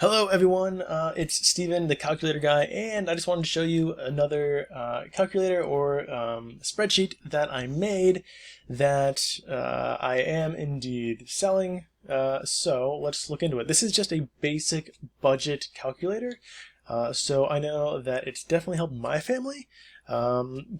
Hello everyone, it's Steven, the calculator guy, and I just wanted to show you another calculator or spreadsheet that I made that I am indeed selling. So let's look into it. This is just a basic budget calculator. So I know that it's definitely helped my family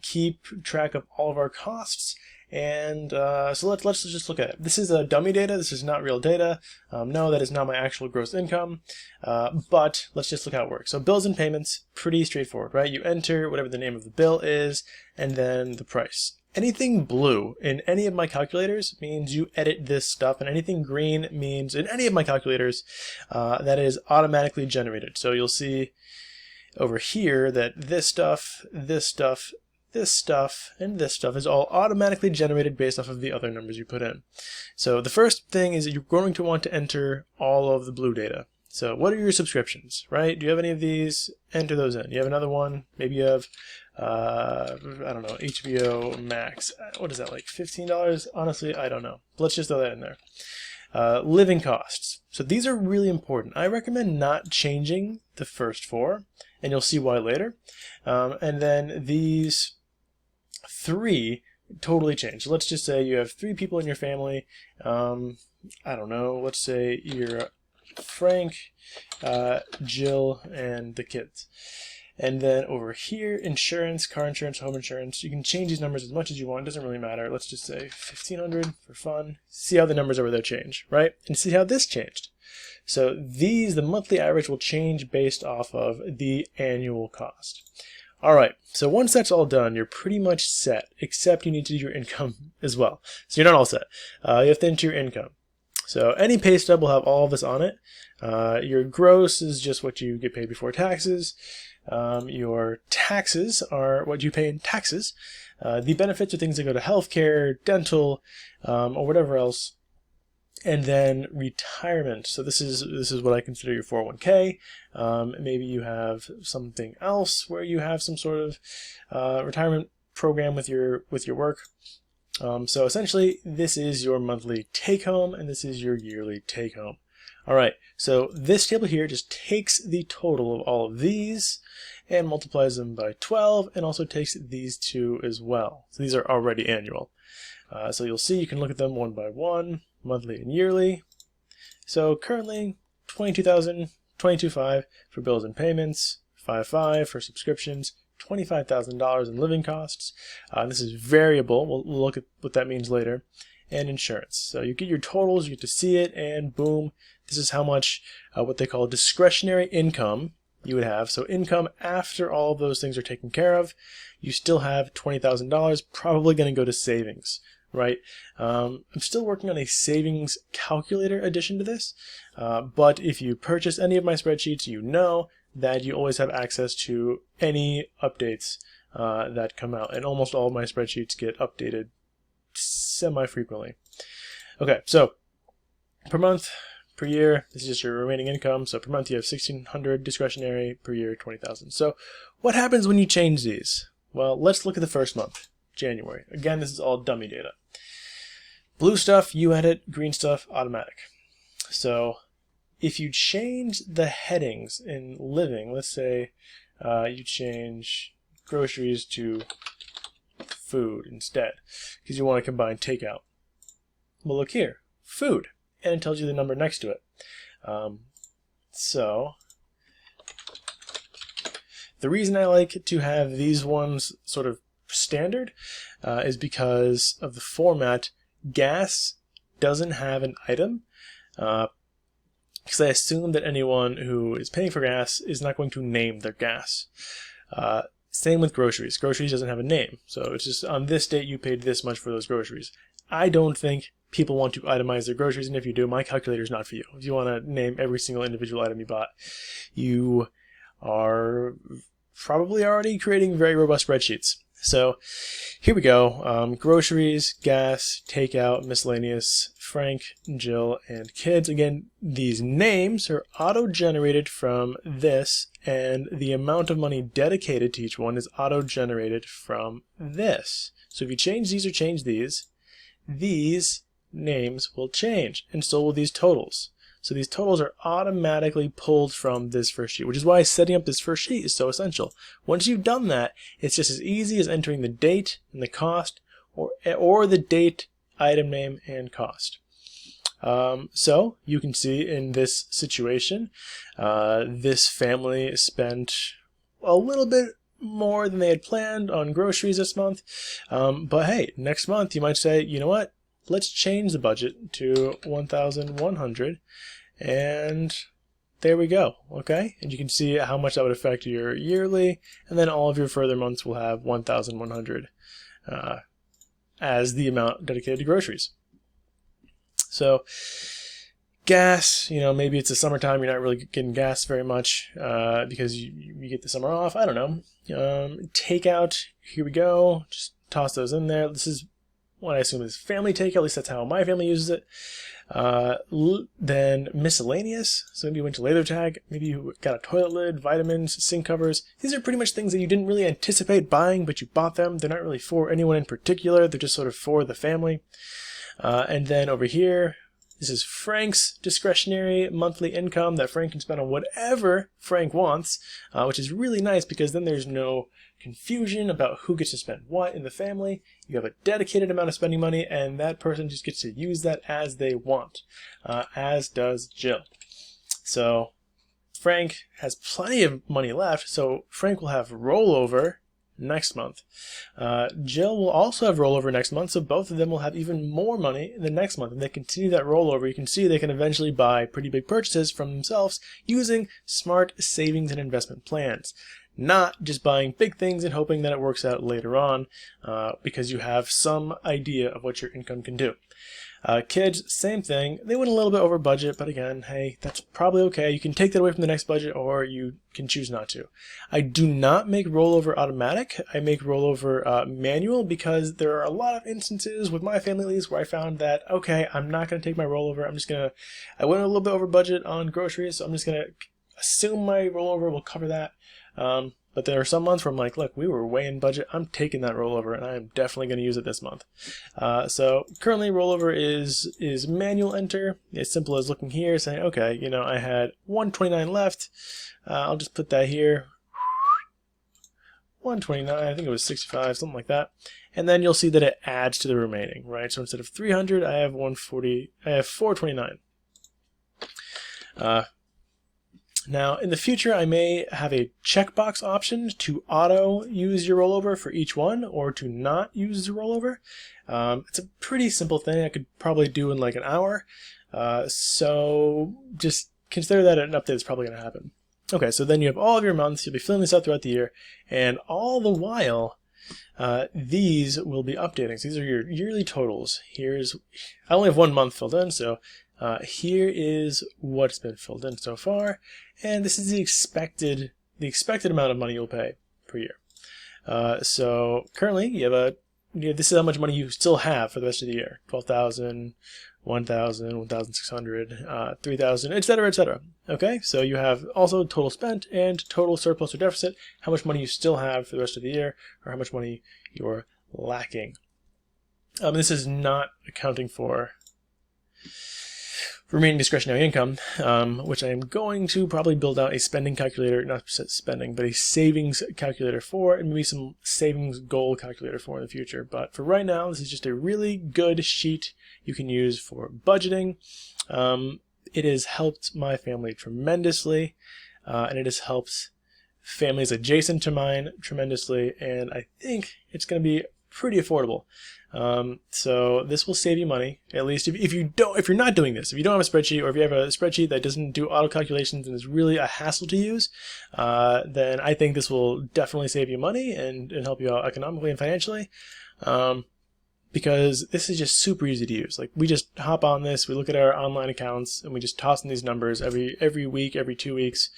keep track of all of our costs. And so let's just look at it. This is a dummy data. This is not real data. No, that is not my actual gross income. But let's just look how it works. So bills and payments, pretty straightforward, right? You enter whatever the name of the bill is, and then the price. Anything blue in any of my calculators means you edit this stuff, and anything green means in any of my calculators that is automatically generated. So you'll see over here that this stuff, and this stuff is all automatically generated based off of the other numbers you put in. So the first thing is that you're going to want to enter all of the blue data. So what are your subscriptions, right? Do you have any of these? Enter those in. You have another one, maybe you have, I don't know, HBO Max. What is that, like $15? Honestly, I don't know. Let's just throw that in there. Living costs. So these are really important. I recommend not changing the first four, and you'll see why later. And then these three totally change. Let's just say you have three people in your family. I don't know. Let's say you're Frank, Jill, and the kids. And then over here, insurance, car insurance, home insurance. You can change these numbers as much as you want. It doesn't really matter. Let's just say 1,500 for fun. See how the numbers over there change, right? And see how this changed. So these, the monthly average will change based off of the annual cost. All right, so once that's all done, you're pretty much set, except you need to do your income as well. So you're not all set. You have to enter your income. So any pay stub will have all of this on it. Your gross is just what you get paid before taxes. Your taxes are what you pay in taxes. The benefits are things that go to healthcare, dental, or whatever else. And then retirement. So this is what I consider your 401k. Maybe you have something else where you have some sort of retirement program with your work. So essentially, this is your monthly take home, and this is your yearly take home. All right. So this table here just takes the total of all of these and multiplies them by 12, and also takes these two as well. So these are already annual. So you'll see you can look at them one by one. Monthly and yearly. So currently $22,500 for bills and payments, $5,500 for subscriptions, $25,000 in living costs. This is variable. We'll look at what that means later. And insurance. So you get your totals, you get to see it, and boom, this is how much what they call discretionary income you would have. So income after all of those things are taken care of, you still have $20,000, probably going to go to savings. Right? I'm still working on a savings calculator addition to this, but if you purchase any of my spreadsheets, you know that you always have access to any updates that come out, and almost all of my spreadsheets get updated semi-frequently. Okay, so per month, per year, this is just your remaining income. So per month you have $1,600 discretionary, per year 20,000. So what happens when you change these? Well, let's look at the first month, January. Again, this is all dummy data. Blue stuff, you edit. Green stuff, automatic. So if you change the headings in living, let's say you change groceries to food instead, because you want to combine takeout. Well, look here, food, and it tells you the number next to it. So the reason I like to have these ones sort of standard is because of the format. Gas doesn't have an item, because I assume that anyone who is paying for gas is not going to name their gas. Same with groceries. Groceries doesn't have a name, so it's just on this date you paid this much for those groceries. I don't think people want to itemize their groceries, and if you do, my calculator is not for you. If you want to name every single individual item you bought, you are probably already creating very robust spreadsheets. So here we go. Groceries, gas, takeout, miscellaneous, Frank, Jill, and kids. Again, these names are auto-generated from this, and the amount of money dedicated to each one is auto-generated from this. So if you change these or change these names will change, and so will these totals. So these totals are automatically pulled from this first sheet, which is why setting up this first sheet is so essential. Once you've done that, it's just as easy as entering the date and the cost, or the date, item name, and cost. So you can see in this situation, this family spent a little bit more than they had planned on groceries this month. But hey, next month you might say, you know what? Let's change the budget to 1,100, and there we go. Okay, and you can see how much that would affect your yearly, and then all of your further months will have 1,100 as the amount dedicated to groceries. So gas, maybe it's the summertime, you're not really getting gas very much because you get the summer off. I don't know. Takeout, here we go. Just toss those in there. This is what I assume is family takeout. At least that's how my family uses it. Then miscellaneous. So maybe you went to laser tag. Maybe you got a toilet lid, vitamins, sink covers. These are pretty much things that you didn't really anticipate buying, but you bought them. They're not really for anyone in particular. They're just sort of for the family. And then over here, this is Frank's discretionary monthly income that Frank can spend on whatever Frank wants, which is really nice because then there's no confusion about who gets to spend what in the family. You have a dedicated amount of spending money, and that person just gets to use that as they want, as does Jill. So Frank has plenty of money left, so Frank will have rollover next month. Jill will also have rollover next month, so both of them will have even more money in the next month. And they continue that rollover. You can see they can eventually buy pretty big purchases from themselves using smart savings and investment plans. Not just buying big things and hoping that it works out later on because you have some idea of what your income can do. Kids, same thing. They went a little bit over budget, but again, hey, that's probably okay. You can take that away from the next budget, or you can choose not to. I do not make rollover automatic. I make rollover manual because there are a lot of instances with my family lease where I found that, okay, I'm not going to take my rollover. I went a little bit over budget on groceries, so I'm just going to assume my rollover will cover that. But there are some months where I'm like, look, we were way in budget. I'm taking that rollover, and I'm definitely going to use it this month. So currently, rollover is manual enter. As simple as looking here, saying, okay, I had 129 left. I'll just put that here. 129, I think it was 65, something like that. And then you'll see that it adds to the remaining, right? So instead of 300, I have 140. I have 429. Now, in the future, I may have a checkbox option to auto use your rollover for each one, or to not use the rollover. It's a pretty simple thing I could probably do in like an hour. So just consider that an update is probably going to happen. Okay, so then you have all of your months. You'll be filling this out throughout the year, and all the while, these will be updating. So these are your yearly totals. I only have 1 month filled in, so here is what's been filled in so far, and this is the expected amount of money you'll pay per year. So currently, this is how much money you still have for the rest of the year: 12,000, 1,000, 1,600, 3,000, etc., etc. Okay, so you have also total spent and total surplus or deficit, how much money you still have for the rest of the year, or how much money you're lacking. This is not accounting for remaining discretionary income, which I am going to probably build out a spending calculator, not spending, but a savings calculator for, and maybe some savings goal calculator for in the future. But for right now, this is just a really good sheet you can use for budgeting. It has helped my family tremendously, and it has helped families adjacent to mine tremendously, and I think it's going to be pretty affordable. So this will save you money, at least if you're not doing this. If you don't have a spreadsheet, or if you have a spreadsheet that doesn't do auto calculations and is really a hassle to use, then I think this will definitely save you money and help you out economically and financially. Because this is just super easy to use. Like, we just hop on this, we look at our online accounts, and we just toss in these numbers every week, every 2 weeks,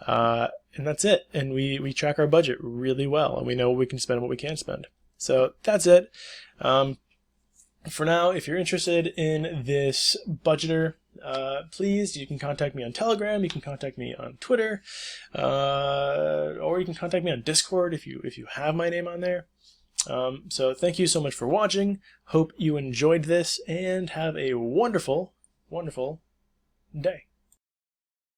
and that's it. And we track our budget really well, and we know what we can spend and what we can't spend. So that's it. For now, if you're interested in this budgeter, please, you can contact me on Telegram, you can contact me on Twitter, or you can contact me on Discord if you have my name on there. So thank you so much for watching. Hope you enjoyed this, and have a wonderful, wonderful day.